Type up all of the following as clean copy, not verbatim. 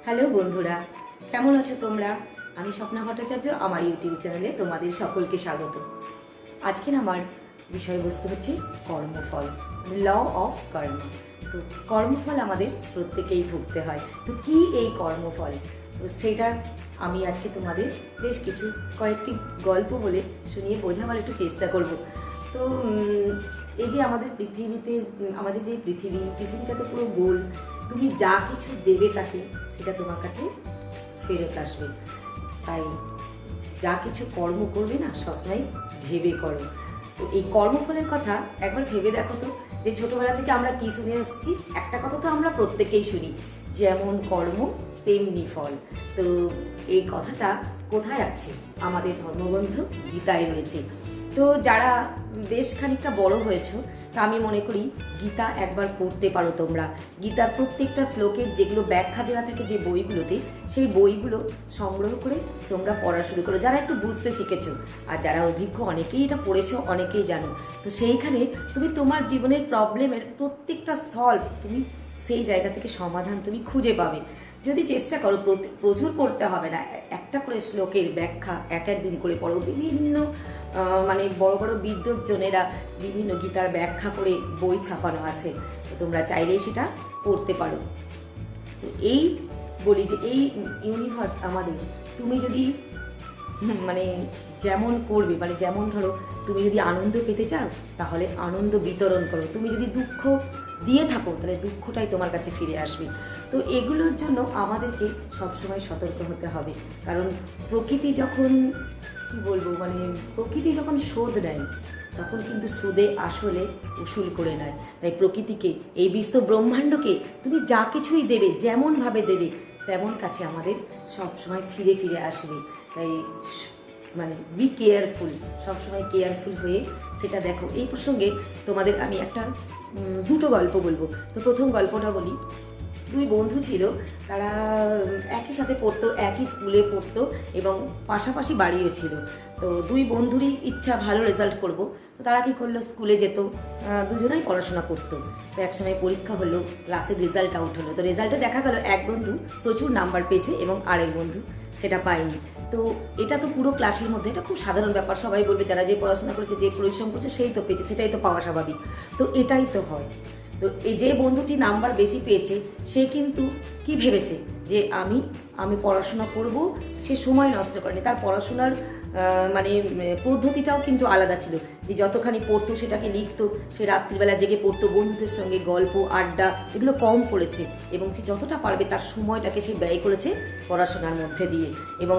Hello বন্ধুরা, কেমন আছো তোমরা? আমি স্বপ্না ভট্টাচার্য, আমার ইউটিউব চ্যানেলে তোমাদের সকলকে স্বাগত। আজকের আমার বিষয়বস্তু হচ্ছে কর্মফল, ল অফ কর্ম। তো কর্মফল আমাদের প্রত্যেকেই ভুগতে হয়। তো কি এই কর্মফল? তো সেটা আমি আজকে তোমাদের বেশ কয়েকটি গল্প বলে শুনিয়ে বোঝাবার একটু চেষ্টা করব। তো এই যে আমাদের পৃথিবীতে, আমাদের যে পৃথিবীটা তো পুরো গোল। তুমি যা কিছু দেবে তাকে, সেটা তোমার কাছে ফেরত আসবে। তাই যা কিছু কর্ম করবে না, সবসময় ভেবে করো। তো এই কর্মফলের কথা একবার ভেবে দেখো তো, যে ছোটবেলা থেকে আমরা কি শুনে আসছি। একটা কথা তো আমরা প্রত্যেকেই শুনি, যেমন কর্ম তেমনি ফল। তো এই কথাটা কোথায় আছে? আমাদের ধর্মগ্রন্থ গীতায় রয়েছে। তো যারা বেশ খানিকটা বড় হয়েছো, তা আমি মনে করি গীতা একবার পড়তে পারো তোমরা। গীতার প্রত্যেকটা শ্লোকের যেগুলো ব্যাখ্যা দেওয়া থাকে যে বইগুলোতে, সেই বইগুলো সংগ্রহ করে তোমরা পড়া শুরু করো, যারা একটু বুঝতে শিখেছো। আর যারা অভিজ্ঞ, অনেকেই এটা পড়েছো, অনেকেই জানো। তো সেইখানে তুমি তোমার জীবনের প্রবলেমের প্রত্যেকটা সলভ, তুমি সেই জায়গা থেকে সমাধান তুমি খুঁজে পাবে যদি চেষ্টা করো। প্রচুর পড়তে হবে না, একটা করে শ্লোকের ব্যাখ্যা এক দিন করে পড়ো। বিভিন্ন মানে বড় বড় বিদ্বজ্জনেরা বিভিন্ন গীতার ব্যাখ্যা করে বই ছাপানো আছে, তো তোমরা চাইলেই সেটা পড়তে পারো। তো এই বলি যে এই ইউনিভার্স আমাদের, তুমি যদি মানে যেমন করবে, মানে যেমন ধরো তুমি যদি আনন্দ পেতে চাও, তাহলে আনন্দ বিতরণ করো। তুমি যদি দুঃখ দিয়ে থাকো, তাহলে দুঃখটাই তোমার কাছে ফিরে আসবে। তো এগুলোর জন্য আমাদেরকে সবসময় সতর্ক হতে হবে। কারণ প্রকৃতি যখন, কি বলবো, মানে প্রকৃতি যখন শোধ নেয়, তখন কিন্তু সুদে আসলে উসুল করে নেয়। তাই প্রকৃতিকে, এই বিশ্ব ব্রহ্মাণ্ডকে তুমি যা কিছুই দেবে, যেমনভাবে দেবে, তেমন কাছে আমাদের সবসময় ফিরে ফিরে আসবে। তাই মানে বি কেয়ারফুল, সবসময় কেয়ারফুল হয়ে সেটা দেখো। এই প্রসঙ্গে তোমাদের আমি দুটো গল্প বলবো। তো প্রথম গল্পটা বলি। দুই বন্ধু ছিল, তারা একই সাথে পড়তো, একই স্কুলে পড়তো এবং পাশাপাশি বাড়িও ছিল। তো দুই বন্ধুরই ইচ্ছা ভালো রেজাল্ট করব। তো তারা কি করলো, স্কুলে যেত, দুজনেই পড়াশোনা করতো। তো একসময় পরীক্ষা হলো, ক্লাসের রেজাল্ট আউট হলো। তো রেজাল্টে দেখা গেল এক বন্ধু প্রচুর নাম্বার পেয়েছে এবং আরেক বন্ধু সেটা পায়নি। তো এটা তো পুরো ক্লাসের মধ্যে এটা খুব সাধারণ ব্যাপার। সবাই বলবে যারা যে পড়াশোনা করেছে, যে পরিশ্রম করেছে, সেই তো পেয়েছে, সেটাই তো পাওয়া স্বাভাবিক। তো এটাই তো হয়। তো এই যে বন্ধুটি নাম্বার বেশি পেয়েছে, সে কিন্তু কি ভেবেছে যে আমি পড়াশোনা করব। সে সময় নষ্ট করেনি, তার পড়াশোনার মানে পদ্ধতিটাও কিন্তু আলাদা ছিল। যে যতখানি পড়তো সেটাকে লিখতো, সে রাত্রিবেলা জেগে পড়তো, বন্ধুদের সঙ্গে গল্প আড্ডা এগুলো কম করেছে এবং সে যতটা পারবে তার সময়টাকে সে ব্যয় করেছে পড়াশোনার মধ্যে দিয়ে। এবং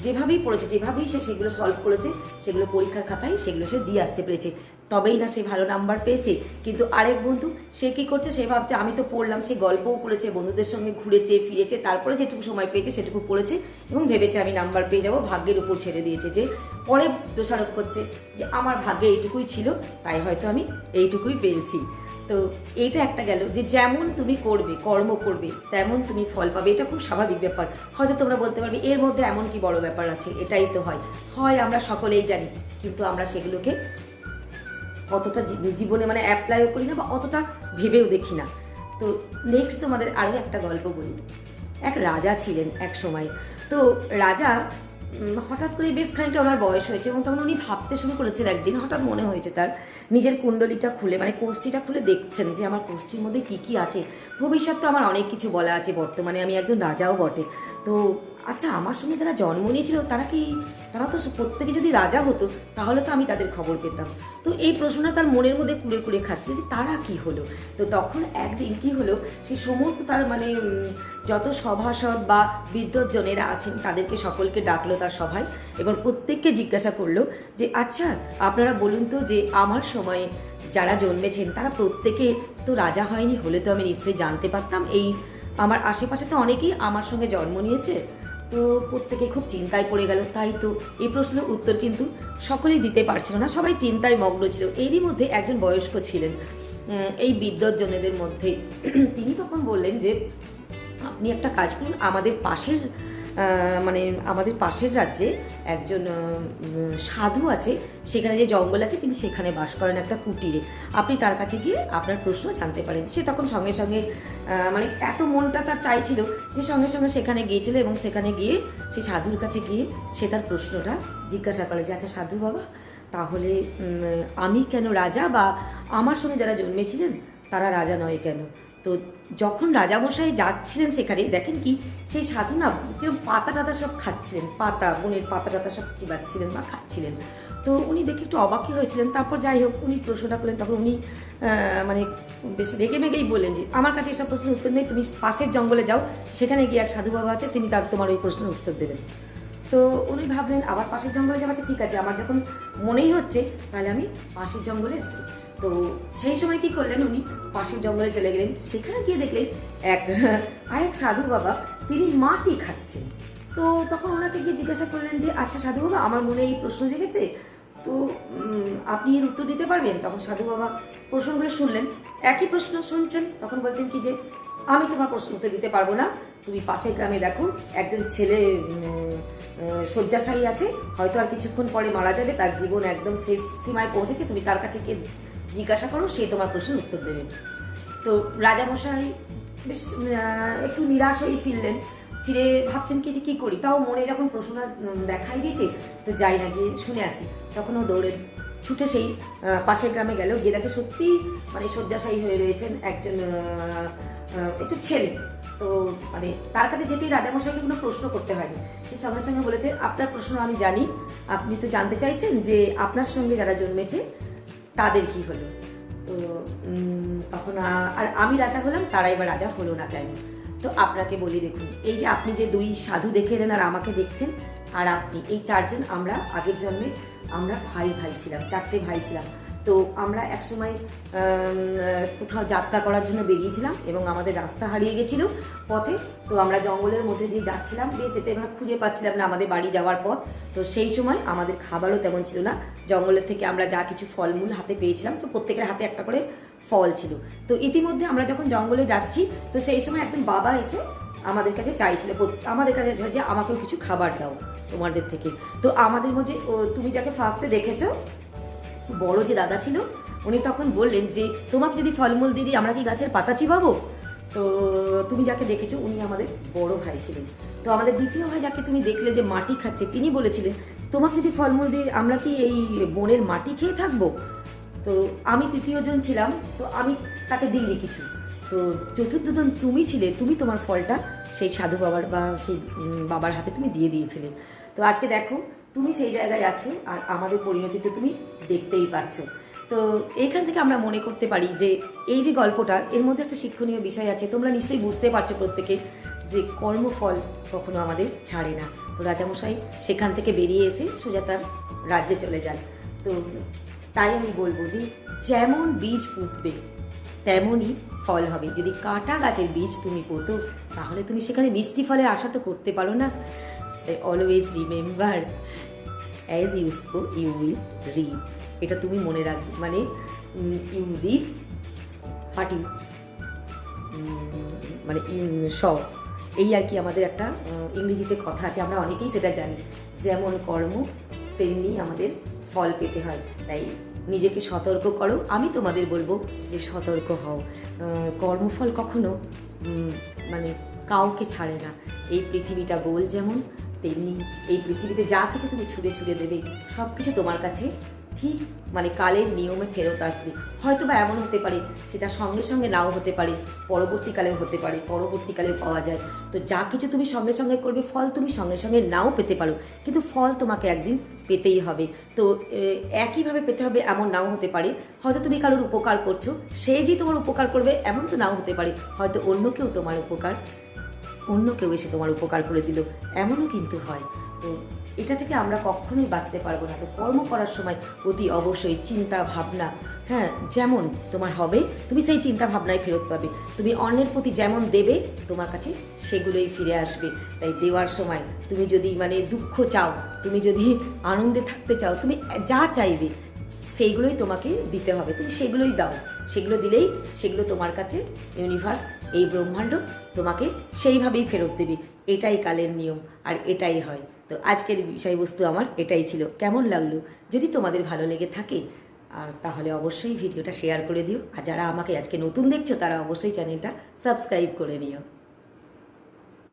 যেভাবেই পড়েছে, যেভাবেই সে সেগুলো সলভ করেছে, সেগুলো পরীক্ষার খাতায় সেগুলো সে দিয়ে আসতে পেরেছে। তবেই না সে ভালো নাম্বার পেয়েছে। কিন্তু আরেক বন্ধু, সে কি করছে, সে ভাবছে আমি তো পড়লাম, সে গল্পও করেছে, বন্ধুদের সঙ্গে ঘুরেছে ফিরেছে, তারপরে যেটুকু সময় পেয়েছে সেটুকু পড়েছে এবং ভেবেছে আমি নাম্বার পেয়ে যাবো, ভাগ্যের উপর ছেড়ে দিয়েছে। যে পরে দোষারোপ করছে যে আমার ভাগ্যে এইটুকুই ছিল, তাই হয়তো আমি এইটুকুই পেয়েছি। তো এইটা একটা গেল যে যেমন তুমি করবে, কর্ম করবে, তেমন তুমি ফল পাবে। এটা খুব স্বাভাবিক ব্যাপার। হয়তো তোমরা বলতে পারবে এর মধ্যে এমন কি বড় ব্যাপার আছে? এটাই তো হয় আমরা সকলেই জানি, কিন্তু আমরা সেগুলোকে অতটা জীবনে মানে অ্যাপ্লাইও করি না বা অতটা ভেবেও দেখি না। তো নেক্সট তোমাদের আরও একটা গল্প বলি। এক রাজা ছিলেন এক সময়। তো রাজা হঠাৎ করে, বেশ খানিকটা ওনার বয়স হয়েছে এবং তখন উনি ভাবতে শুরু করেছেন। একদিন হঠাৎ মনে হয়েছে তার, নিজের কুণ্ডলিটা খুলে, মানে কোষ্ঠীটা খুলে দেখছেন যে আমার কোষ্ঠীর মধ্যে কি কি আছে। ভবিষ্যৎ তো আমার অনেক কিছু বলা আছে, বর্তমানে আমি একজন রাজাও বটে। তো আচ্ছা, আমার সঙ্গে যারা জন্ম নিয়েছিল তারা তো প্রত্যেকে যদি রাজা হতো, তাহলে তো আমি তাদের খবর পেতাম। তো এই প্রশ্নটা তার মনের মধ্যে কুড়ে কুড়ে খাচ্ছিল যে তারা কি হলো। তো তখন একদিন কি হলো, সেই সমস্ত তার মানে যত সভাসদ বা বিদ্বজ্জনেরা আছেন, তাদেরকে সকলকে ডাকলো তার সভায় এবং প্রত্যেককে জিজ্ঞাসা করলো যে আচ্ছা, আপনারা বলুন তো, যে আমার সময়ে যারা জন্মেছেন তারা প্রত্যেকে তো রাজা হয়নি, হলে তো আমি নিশ্চয়ই জানতে পারতাম। এই আমার আশেপাশে তো অনেকেই আমার সঙ্গে জন্ম নিয়েছে। তো প্রত্যেকে খুব চিন্তায় পড়ে গেল। তাই তো এই প্রশ্নের উত্তর কিন্তু সকলেই দিতে পারছিল না, সবাই চিন্তায় মগ্ন ছিল। এরই মধ্যে একজন বয়স্ক ছিলেন এই বিদ্বজ্জনেদের মধ্যে। তিনি তখন বললেন যে আপনি একটা কাজ করুন, আমাদের পাশের মানে আমাদের পাশের রাজ্যে একজন সাধু আছে, সেখানে যে জঙ্গল আছে তিনি সেখানে বাস করেন একটা কুটিরে। আপনি তার কাছে গিয়ে আপনার প্রশ্ন জানতে পারেন। সে তখন সঙ্গে সঙ্গে মানে এত মনটা তার চাইছিল যে সঙ্গে সঙ্গে সেখানে গিয়েছিল, এবং সেখানে গিয়ে সেই সাধুর কাছে গিয়ে সে তার প্রশ্নটা জিজ্ঞাসা করে যে আচ্ছা সাধু বাবা, তাহলে আমি কেন রাজা, বা আমার সঙ্গে যারা জন্মেছিলেন তারা রাজা নয় কেন? তো যখন রাজামশাই যাচ্ছিলেন সেখানে দেখেন কি সেই সাধু না কিরকম পাতা টাতা সব খাচ্ছিলেন, পাতা বনের পাতা টাতা সব চিবাচ্ছিলেন বা খাচ্ছিলেন। তো উনি দেখে একটু অবাকই হয়েছিলেন। তারপর যাই হোক উনি প্রশ্নটা করলেন, তখন উনি মানে বেশ রেগে মেগেই বললেন যে আমার কাছে এসব প্রশ্নের উত্তর নেই, তুমি পাশের জঙ্গলে যাও, সেখানে গিয়ে এক সাধু বাবা আছে, তিনি তোমার ওই প্রশ্নের উত্তর দেবেন। তো উনি ভাবলেন আবার পাশের জঙ্গলে যাওয়া, ঠিক আছে, আমার যখন মনেই হচ্ছে তাহলে আমি পাশের জঙ্গলে যাই। তো সেই সময় কি করলেন, উনি পাশের জঙ্গলে চলে গেলেন। সেখানে গিয়ে দেখলেন আরেক সাধু বাবা তিনি মাটি খাচ্ছেন। তো তখন ওনাকে গিয়ে জিজ্ঞাসা করলেন যে আচ্ছা সাধু বাবা, আমার মনে এই প্রশ্ন জেগেছে, তো আপনি এর উত্তর দিতে পারবেন? তখন সাধু বাবা প্রশ্নগুলো শুনলেন, একই প্রশ্ন শুনছেন, তখন বলছেন কি যে আমি তোমার প্রশ্ন উত্তর দিতে পারবো না, তুমি পাশের গ্রামে দেখো একজন ছেলে শয্যাশায়ী আছে, হয়তো আর কিছুক্ষণ পরে মারা যাবে, তার জীবন একদম শেষ সীমায় পৌঁছেছে, তুমি তার কাছে গিয়ে জিজ্ঞাসা করো, সে তোমার প্রশ্নের উত্তর দেবে। তো রাজামশাই বেশ একটু নিরাশ হয়ে ফিরলেন, ফিরে ভাবছেন কি যে কী করি, তাও মনে যখন প্রশ্নটা দেখাই দিয়েছে তো যাই না, গিয়ে শুনে আসি। তখন ও দৌড়ে ছুটে সেই পাশের গ্রামে গেল, গিয়ে দেখে সত্যি মানে শয্যাশায়ী হয়ে রয়েছেন একজন একটু ছেলে। তো মানে তার কাছে যেতেই রাজামশাইকে কোনো প্রশ্ন করতে হয়নি, সে সঙ্গে সঙ্গে বলেছে আপনার প্রশ্ন আমি জানি, আপনি তো জানতে চাইছেন যে আপনার সঙ্গে যারা জন্মেছে তাদের কি হলো। তো তখন আর আমি রাজা হলাম, তারা এবার রাজা হলো না কেন? তো আপনাকে বলি, দেখুন এই যে আপনি যে দুই সাধু দেখে এলেন আর আমাকে দেখছেন, আর আপনি এই চারজন আমরা আগের জন্মে আমরা ভাই ছিলাম, 4টে ভাই ছিলাম। তো আমরা একসময় কোথাও যাত্রা করার জন্য বেরিয়েছিলাম এবং আমাদের রাস্তা হারিয়ে গেছিল পথে। তো আমরা জঙ্গলের মধ্যে দিয়ে যাচ্ছিলাম, বেশ এতে আমরা খুঁজে পাচ্ছিলাম না আমাদের বাড়ি যাওয়ার পথ। তো সেই সময় আমাদের খাবারও তেমন ছিল না, জঙ্গলের থেকে আমরা যা কিছু ফলমূল হাতে পেয়েছিলাম, তো প্রত্যেকের হাতে একটা করে ফল ছিল। তো ইতিমধ্যে আমরা যখন জঙ্গলে যাচ্ছি, তো সেই সময় একজন বাবা এসে আমাদের কাছে চাইছিল, আমাদের কাছে যে আমাকেও কিছু খাবার দাও তোমাদের থেকে। তো আমাদের মধ্যে তুমি যাকে ফার্স্টে দেখেছো বড় যে দাদা ছিল, উনি তখন বললেন যে তোমাকে যদি ফলমূল দিয়ে দিই আমরা কি গাছের পাতা চিবাবো? তো তুমি যাকে দেখেছো উনি আমাদের বড় ভাই ছিলেন। তো আমাদের দ্বিতীয় ভাই যাকে তুমি দেখলে যে মাটি খাচ্ছে, তিনি বলেছিলেন তোমাকে যদি ফলমূল দিই আমরা কি এই বনের মাটি খেয়ে থাকবো? তো আমি তৃতীয় জন ছিলাম, তো আমি তাকে দিইনি কিছু। তো চতুর্থজন তুমি ছিলে, তুমি তোমার ফলটা সেই সাধু বাবার বা সেই বাবার হাতে তুমি দিয়ে দিয়েছিলে। তো আজকে দেখো তুমি সেই জায়গায় আছো, আর আমাদের পরিণতিতে তুমি দেখতেই পাচ্ছ। তো এইখান থেকে আমরা মনে করতে পারি যে এই যে গল্পটা, এর মধ্যে একটা শিক্ষণীয় বিষয় আছে। তোমরা নিশ্চয়ই বুঝতে পারছো প্রত্যেকে যে কর্মফল কখনো আমাদের ছাড়ে না। তো রাজামশাই সেখান থেকে বেরিয়ে এসে সোজা তার রাজ্যে চলে যান। তো তাই আমি বলবো যে যেমন বীজ পুঁতবে তেমনই ফল হবে। যদি কাঁটা গাছের বীজ তুমি পোতো, তাহলে তুমি সেখানে মিষ্টি ফলের আশা তো করতে পারো না। Always remember, as you sow you will reap. এটা তুমি মনে রাখবে, মানে ইউ রিপ ফাটি মানে স এই আর কি আমাদের একটা ইংরেজিতে কথা আছে, আমরা অনেকেই সেটা জানি, যেমন কর্ম তেমনি আমাদের ফল পেতে হয়। তাই নিজেকে সতর্ক করো, আমি তোমাদের বলবো যে সতর্ক হও। কর্মফল কখনো মানে কাউকে ছাড়ে না। এই পৃথিবীটা গোল যেমন, তেমনি এই পৃথিবীতে যা কিছু তুমি ছুঁড়ে ছুঁড়ে দেবে সব কিছু তোমার কাছে ঠিক মানে কালের নিয়মে ফেরত আসবে। হয়তো বা এমন হতে পারে সেটা সঙ্গে সঙ্গে নাও হতে পারে, পরবর্তীকালেও হতে পারে, পরবর্তীকালেও পাওয়া যায়। তো যা কিছু তুমি সঙ্গে সঙ্গে করবে ফল তুমি সঙ্গে সঙ্গে নাও পেতে পারো, কিন্তু ফল তোমাকে একদিন পেতেই হবে। তো একইভাবে পেতে হবে এমন নাও হতে পারে। হয়তো তুমি কারোর উপকার করছো, সে যে তোমার উপকার করবে এমন তো নাও হতে পারে। হয়তো অন্য কেউ এসে তোমার উপকার করে দিল, এমনও কিন্তু হয়। তো এটা থেকে আমরা কখনোই বাঁচতে পারবো না। তো কর্ম করার সময় অতি অবশ্যই চিন্তা ভাবনা, যেমন তোমার হবে তুমি সেই চিন্তা ভাবনায় ফেরত পাবে। তুমি অন্যের প্রতি যেমন দেবে তোমার কাছে সেগুলোই ফিরে আসবে। তাই দেওয়ার সময় তুমি যদি মানে দুঃখ চাও, তুমি যদি আনন্দে থাকতে চাও, তুমি যা চাইবে সেইগুলোই তোমাকে দিতে হবে। তুমি সেগুলোই দাও, সেগুলো দিলেই সেগুলো তোমার কাছে ইউনিভার্স এই ব্রহ্মাণ্ড তোমাকে সেইভাবেই ফেরত দেবে। এটাই কালের নিয়ম আর এটাই হয়। তো আজকের বিষয়বস্তু আমার এটাই ছিল। কেমন লাগলো? যদি তোমাদের ভালো লেগে থাকে আর তাহলে অবশ্যই ভিডিওটা শেয়ার করে দিও। আর যারা আমাকে আজকে নতুন দেখছো তারা অবশ্যই চ্যানেলটা সাবস্ক্রাইব করে নিও।